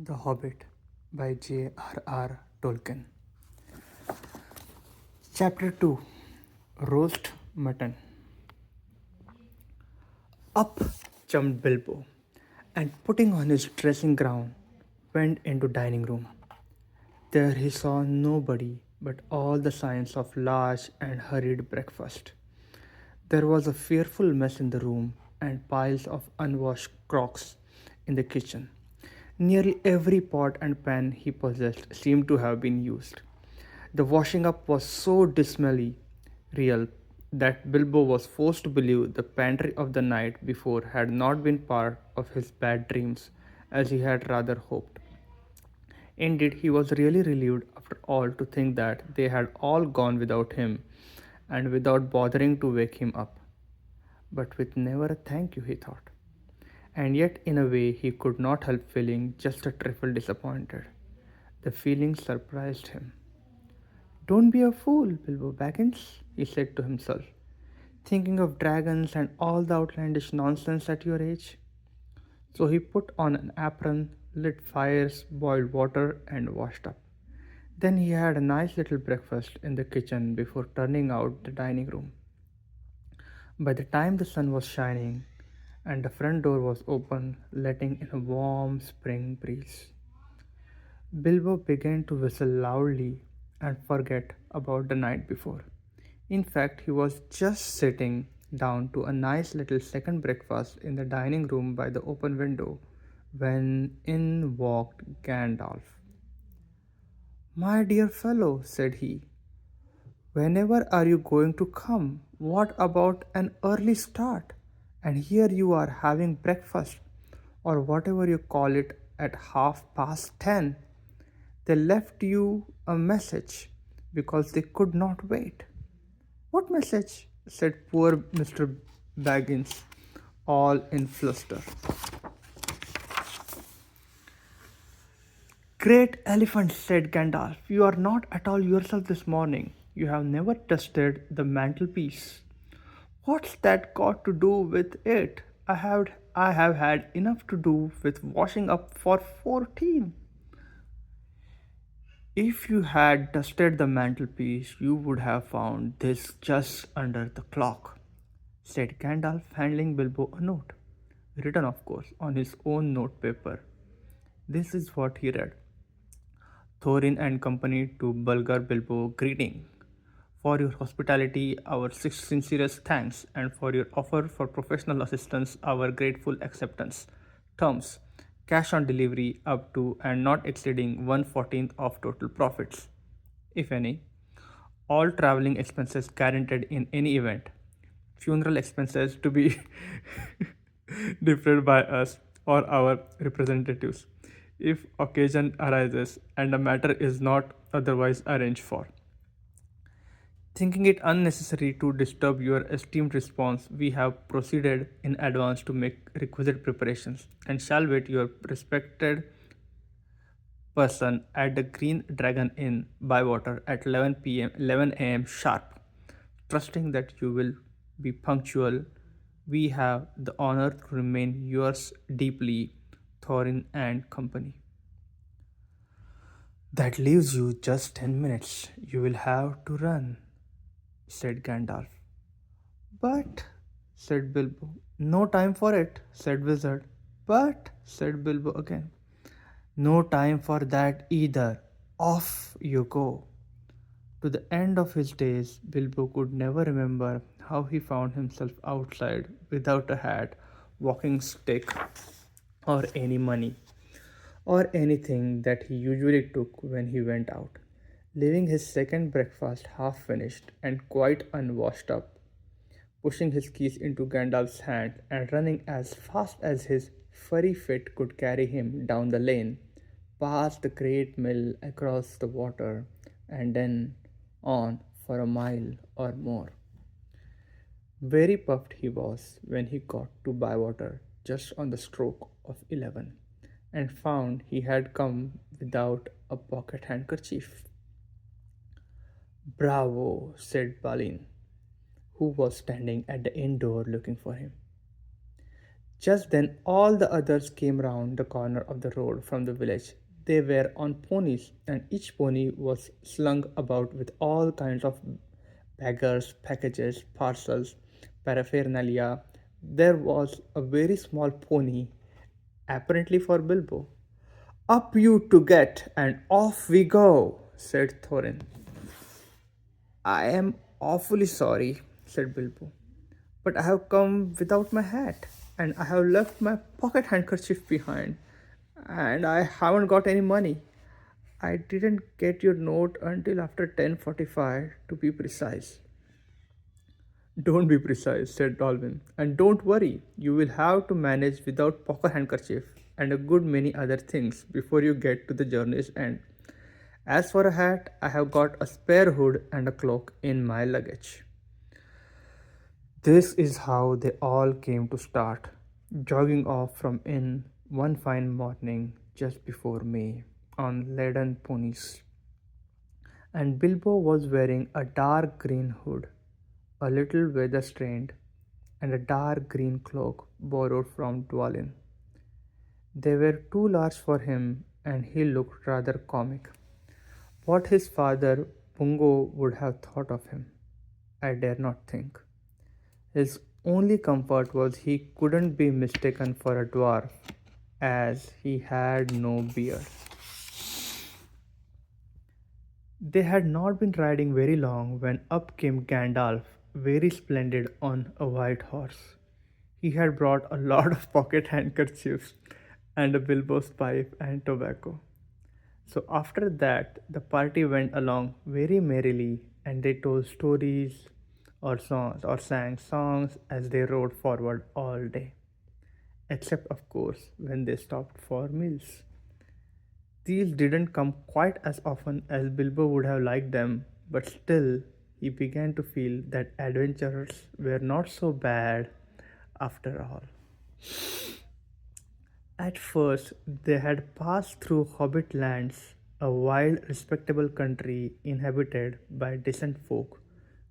The Hobbit by J.R.R. Tolkien. Chapter 2. Roast Mutton. Up jumped Bilbo, and putting on his dressing gown, went into dining room. There he saw nobody but all the signs of large and hurried breakfast. There was a fearful mess in the room and piles of unwashed crocks in the kitchen. Nearly every pot and pan he possessed seemed to have been used. The washing up was so dismally real that Bilbo was forced to believe the pantry of the night before had not been part of his bad dreams, as he had rather hoped. Indeed, he was really relieved after all to think that they had all gone without him and without bothering to wake him up. But with never a thank you, he thought. And yet, in a way, he could not help feeling just a trifle disappointed. The feeling surprised him. Don't be a fool, Bilbo Baggins, he said to himself, thinking of dragons and all the outlandish nonsense at your age. So he put on an apron, lit fires, boiled water, and washed up. Then he had a nice little breakfast in the kitchen before turning out the dining room. By the time the sun was shining and the front door was open, letting in a warm spring breeze, Bilbo began to whistle loudly and forget about the night before. In fact, he was just sitting down to a nice little second breakfast in the dining room by the open window when in walked Gandalf. My dear fellow, said he, whenever are you going to come? What about an early start? And here you are having breakfast, or whatever you call it, at 10:30. They left you a message because they could not wait. What message? Said poor Mr. Baggins, all in fluster. Great elephant, said Gandalf. You are not at all yourself this morning. You have never dusted the mantelpiece. What's that got to do with it? I have had enough to do with washing up for 14. If you had dusted the mantelpiece, you would have found this just under the clock, said Gandalf, handing Bilbo a note, written, of course, on his own note paper. This is what he read. Thorin and company to Bulgar Bilbo, greeting. For your hospitality, our sincerest thanks, and for your offer for professional assistance, our grateful acceptance. Terms: cash on delivery up to and not exceeding 1/14 of total profits, if any. All traveling expenses guaranteed in any event. Funeral expenses to be defrayed by us or our representatives if occasion arises and the matter is not otherwise arranged for. Thinking it unnecessary to disturb your esteemed response, we have proceeded in advance to make requisite preparations and shall wait your respected person at the Green Dragon Inn, Bywater, at 11 a.m. sharp. Trusting that you will be punctual, we have the honor to remain yours deeply, Thorin and company. That leaves you just 10 minutes. You will have to run, said Gandalf. But, said Bilbo. No time for it, said Wizard. But, said Bilbo again. No time for that either. Off you go. To the end of his days, Bilbo could never remember how he found himself outside without a hat, walking stick, or any money, or anything that he usually took when he went out, leaving his second breakfast half finished and quite unwashed up, pushing his keys into Gandalf's hand and running as fast as his furry feet could carry him down the lane, past the great mill across the water, and then on for a mile or more. Very puffed he was when he got to Bywater just on the stroke of 11 and found he had come without a pocket handkerchief. Bravo, said Balin, who was standing at the inn door looking for him. Just then, all the others came round the corner of the road from the village. They were on ponies, and each pony was slung about with all kinds of baggers, packages, parcels, paraphernalia. There was a very small pony, apparently for Bilbo. Up you to get, and off we go, said Thorin. I am awfully sorry, said Bilbo, but I have come without my hat, and I have left my pocket handkerchief behind, and I haven't got any money. I didn't get your note until after 10:45 to be precise. Don't be precise, said Dolvin, and don't worry, you will have to manage without pocket handkerchief and a good many other things before you get to the journey's end. As for a hat, I have got a spare hood and a cloak in my luggage. This is how they all came to start, jogging off from inn one fine morning just before May on leaden ponies. And Bilbo was wearing a dark green hood, a little weather stained, and a dark green cloak borrowed from Dwalin. They were too large for him, and he looked rather comic. What his father Bungo would have thought of him, I dare not think. His only comfort was he couldn't be mistaken for a dwarf, as he had no beard. They had not been riding very long when up came Gandalf, very splendid on a white horse. He had brought a lot of pocket handkerchiefs and a Bilbo's pipe and tobacco. So after that, the party went along very merrily and they told stories or songs or sang songs as they rode forward all day, except of course when they stopped for meals. These didn't come quite as often as Bilbo would have liked them, but still he began to feel that adventures were not so bad after all. At first, they had passed through hobbit lands, a wild, respectable country inhabited by decent folk,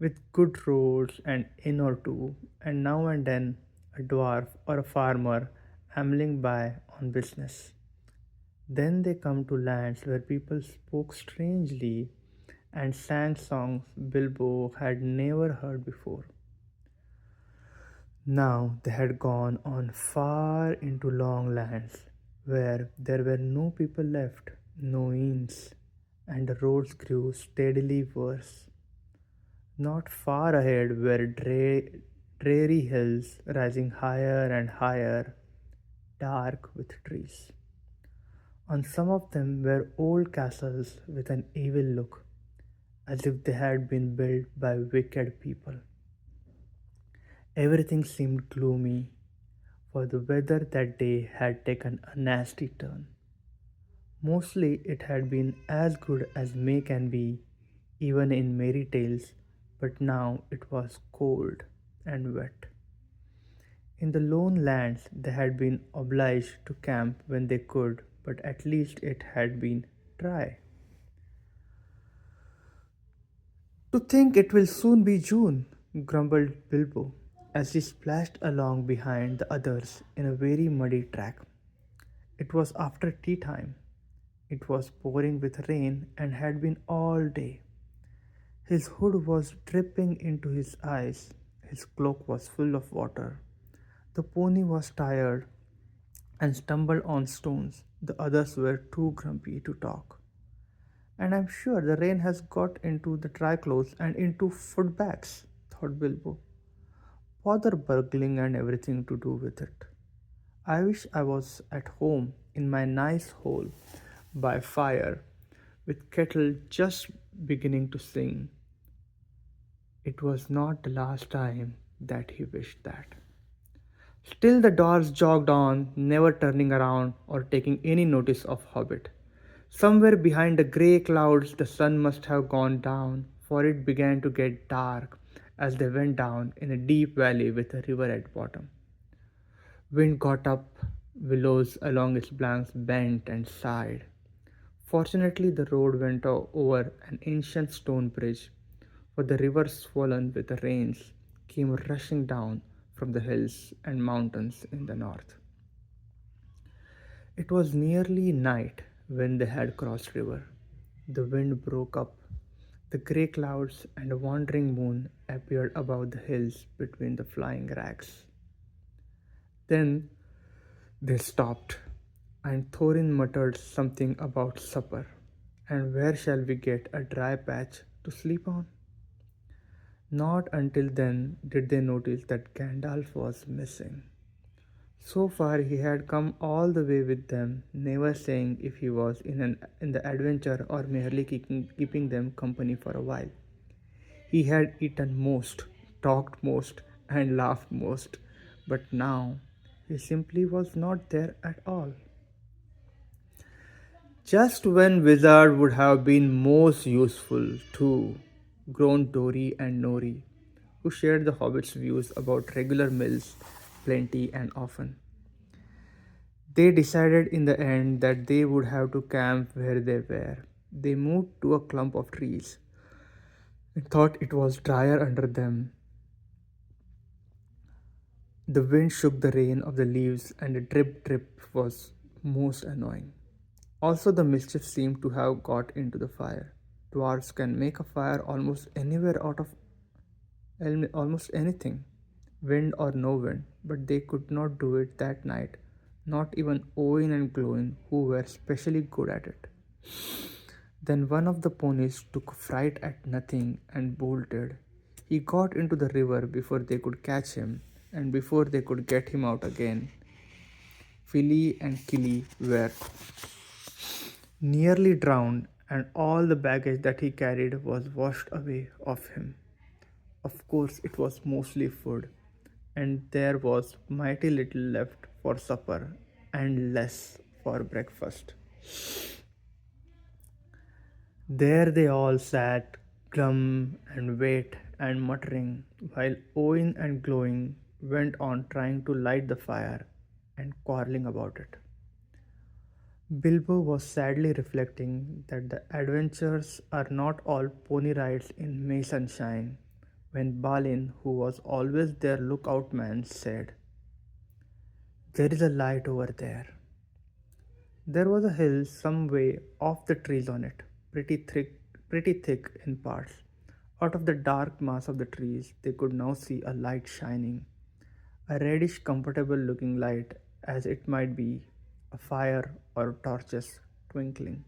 with good roads and inn or two, and now and then a dwarf or a farmer ambling by on business. Then they come to lands where people spoke strangely and sang songs Bilbo had never heard before. Now they had gone on far into long lands where there were no people left, no inns, and the roads grew steadily worse. Not far ahead were dreary hills rising higher and higher, dark with trees. On some of them were old castles with an evil look, as if they had been built by wicked people. Everything seemed gloomy, for the weather that day had taken a nasty turn. Mostly it had been as good as May can be, even in merry tales, but now it was cold and wet. In the lone lands they had been obliged to camp when they could, but at least it had been dry. To think it will soon be June, grumbled Bilbo as he splashed along behind the others in a very muddy track. It was after tea time. It was pouring with rain and had been all day. His hood was dripping into his eyes. His cloak was full of water. The pony was tired and stumbled on stones. The others were too grumpy to talk. And I'm sure the rain has got into the dry clothes and into foot bags, thought Bilbo. Bother burgling and everything to do with it. I wish I was at home in my nice hole by fire with kettle just beginning to sing. It was not the last time that he wished that. Still the dwarfs jogged on, never turning around or taking any notice of Hobbit. Somewhere behind the grey clouds the sun must have gone down, for it began to get dark as they went down in a deep valley with a river at bottom. Wind got up, willows along its banks bent and sighed. Fortunately, the road went over an ancient stone bridge, for the river, swollen with the rains, came rushing down from the hills and mountains in the north. It was nearly night when they had crossed river. The wind broke up. The grey clouds and a wandering moon appeared above the hills between the flying rags. Then they stopped, and Thorin muttered something about supper. And where shall we get a dry patch to sleep on? Not until then did they notice that Gandalf was missing. So far he had come all the way with them, never saying if he was in the adventure or merely keeping them company for a while. He had eaten most, talked most, and laughed most, but now he simply was not there at all. Just when Wizard would have been most useful too, groaned Dory and Nori, who shared the hobbit's views about regular meals, plenty and often. They decided in the end that they would have to camp where they were. They moved to a clump of trees and thought it was drier under them. The wind shook the rain of the leaves, and the drip drip was most annoying. Also, the mischief seemed to have got into the fire. Dwarfs can make a fire almost anywhere out of almost anything, wind or no wind, but they could not do it that night, not even Owen and Glowin, who were specially good at it. Then one of the ponies took fright at nothing and bolted. He got into the river before they could catch him, and before they could get him out again, Philly and Killy were nearly drowned, and all the baggage that he carried was washed away off him. Of course, it was mostly food, and there was mighty little left for supper and less for breakfast. There they all sat, glum and wait and muttering, while Owen and Glowing went on trying to light the fire and quarreling about it. Bilbo was sadly reflecting that the adventures are not all pony rides in May sunshine, when Balin, who was always their lookout man, said, "There is a light over there." There was a hill some way off the trees on it, pretty thick in parts. Out of the dark mass of the trees, they could now see a light shining, a reddish, comfortable looking light, as it might be a fire or torches twinkling.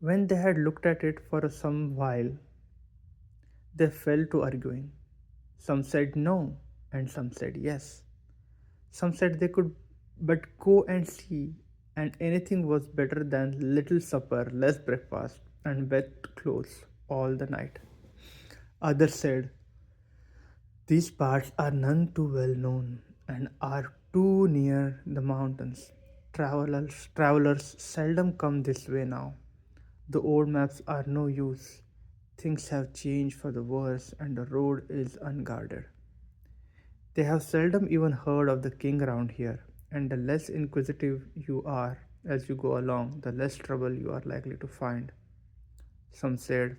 When they had looked at it for some while, they fell to arguing. Some said no, and some said yes. Some said they could but go and see, and anything was better than little supper, less breakfast, and wet clothes all the night. Others said, "These parts are none too well known and are too near the mountains. Travelers seldom come this way now. The old maps are no use. Things have changed for the worse, and the road is unguarded. They have seldom even heard of the king around here, and the less inquisitive you are as you go along, the less trouble you are likely to find." Some said,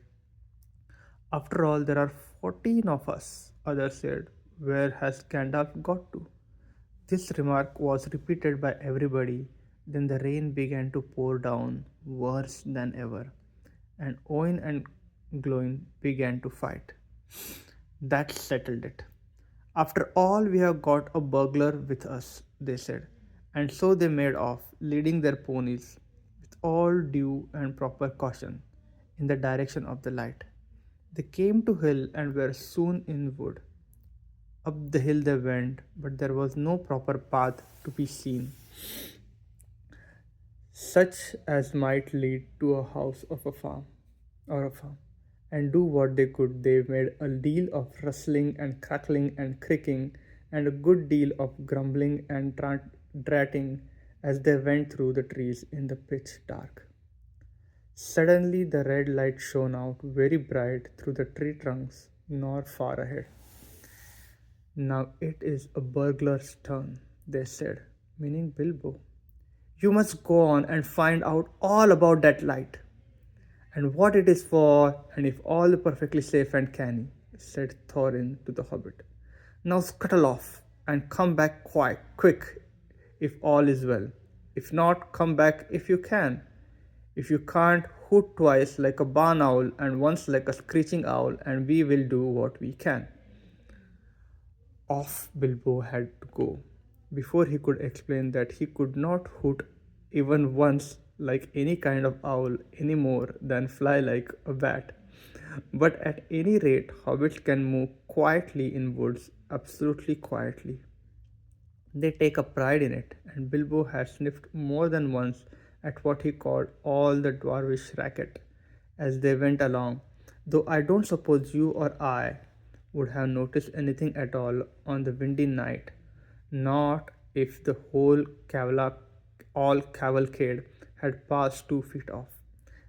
"After all, there are 14 of us." Others said, "Where has Gandalf got to?" This remark was repeated by everybody. Then the rain began to pour down worse than ever, and Owen and Glowin began to fight. That settled it. "After all, we have got a burglar with us," they said, and so they made off, leading their ponies with all due and proper caution in the direction of the light. They came to hill and were soon in wood. Up the hill they went, but there was no proper path to be seen, such as might lead to a house of a farm or a farm. And do what they could, they made a deal of rustling and crackling and creaking, and a good deal of grumbling and dratting as they went through the trees in the pitch dark. Suddenly the red light shone out very bright through the tree trunks not far ahead. "Now it is a burglar's turn," they said, meaning Bilbo. "You must go on and find out all about that light, and what it is for, and if all is perfectly safe and canny," said Thorin to the hobbit. Now scuttle off and come back quite quick if all is well. If not, come back if you can. If you can't, hoot twice like a barn owl and once like a screeching owl, and we will do what we can. Off Bilbo had to go, before he could explain that he could not hoot even once like any kind of owl any more than fly like a bat. But at any rate, hobbits can move quietly in woods, absolutely quietly. They take a pride in it, and Bilbo had sniffed more than once at what he called all the dwarvish racket as they went along, though I don't suppose you or I would have noticed anything at all on the windy night, not if the all cavalcade had passed 2 feet off.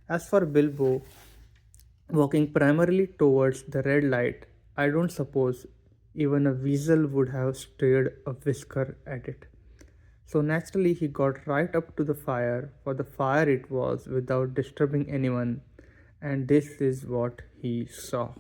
As for Bilbo, walking primarily towards the red light, I don't suppose even a weasel would have stirred a whisker at it. So naturally, he got right up to the fire, for the fire it was, without disturbing anyone, and this is what he saw.